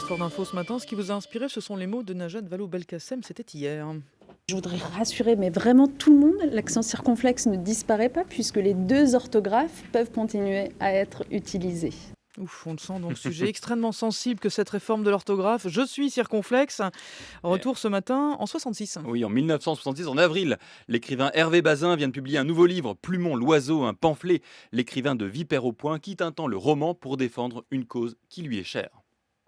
Histoire d'info ce matin, ce qui vous a inspiré, ce sont les mots de Najat Vallaud-Belkacem, c'était hier. Je voudrais rassurer, mais vraiment tout le monde, l'accent circonflexe ne disparaît pas puisque les deux orthographes peuvent continuer à être utilisés. Ouf, on le sent donc, sujet extrêmement sensible que cette réforme de l'orthographe. Je suis circonflexe. Retour ce matin en 66. Oui, en 1966, en avril, l'écrivain Hervé Bazin vient de publier un nouveau livre, Plumon l'oiseau, un pamphlet. L'écrivain de Vipère au point quitte un temps le roman pour défendre une cause qui lui est chère.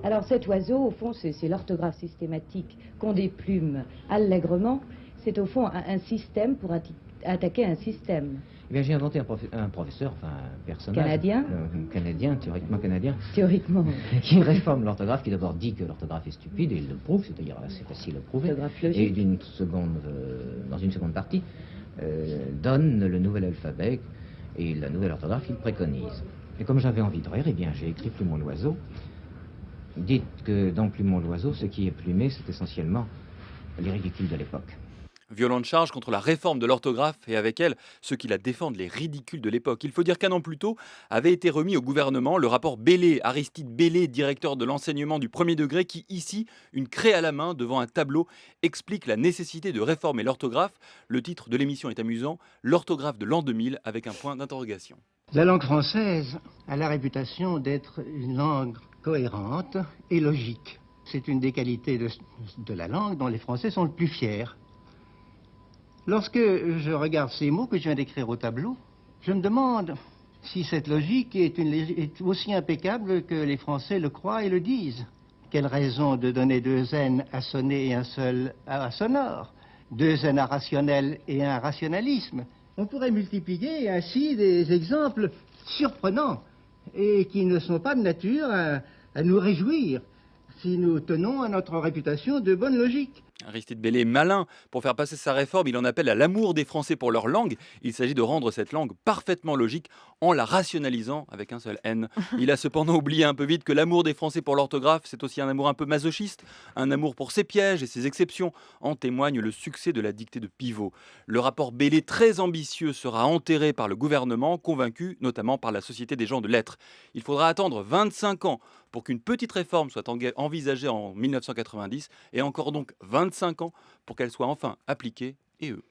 Alors cet oiseau, au fond, c'est l'orthographe systématique qu'on déplume allègrement. C'est au fond un système pour attaquer un système. Eh bien, j'ai inventé un professeur, enfin un personnage Canadien théoriquement canadien, Théoriquement. qui réforme l'orthographe, qui d'abord dit que l'orthographe est stupide, et il le prouve, c'est-à-dire c'est facile à prouver, Orthographe logique. et dans une seconde partie, donne le nouvel alphabet et la nouvelle orthographe qu'il préconise. Et comme j'avais envie de rire, eh bien j'ai écrit Plumon l'oiseau. Dites que dans Plumon l'oiseau, ce qui est plumé, c'est essentiellement les ridicules de l'époque. Violente charge contre la réforme de l'orthographe et avec elle, ceux qui la défendent, les ridicules de l'époque. Il faut dire qu'un an plus tôt avait été remis au gouvernement le rapport Bellé, Aristide Bellé, directeur de l'enseignement du premier degré, qui ici, une craie à la main devant un tableau, explique la nécessité de réformer l'orthographe. Le titre de l'émission est amusant, l'orthographe de l'an 2000 avec un point d'interrogation. La langue française a la réputation d'être une langue cohérente et logique. C'est une des qualités de la langue dont les Français sont le plus fiers. Lorsque je regarde ces mots que je viens d'écrire au tableau, je me demande si cette logique est aussi impeccable que les Français le croient et le disent. Quelle raison de donner deux N à sonner et un seul à sonore, deux N à rationnel et un à rationalisme. On pourrait multiplier ainsi des exemples surprenants et qui ne sont pas de nature à nous réjouir si nous tenons à notre réputation de bonne logique. Aristide Bellé est malin. Pour faire passer sa réforme, il en appelle à l'amour des Français pour leur langue. Il s'agit de rendre cette langue parfaitement logique en la rationalisant avec un seul N. Il a cependant oublié un peu vite que l'amour des Français pour l'orthographe, c'est aussi un amour un peu masochiste, un amour pour ses pièges et ses exceptions. En témoigne le succès de la dictée de Pivot. Le rapport Bellé, très ambitieux, sera enterré par le gouvernement, convaincu notamment par la Société des gens de lettres. Il faudra attendre 25 ans pour qu'une petite réforme soit envisagée en 1990 et encore donc 25 ans pour qu'elle soit enfin appliquée et eux.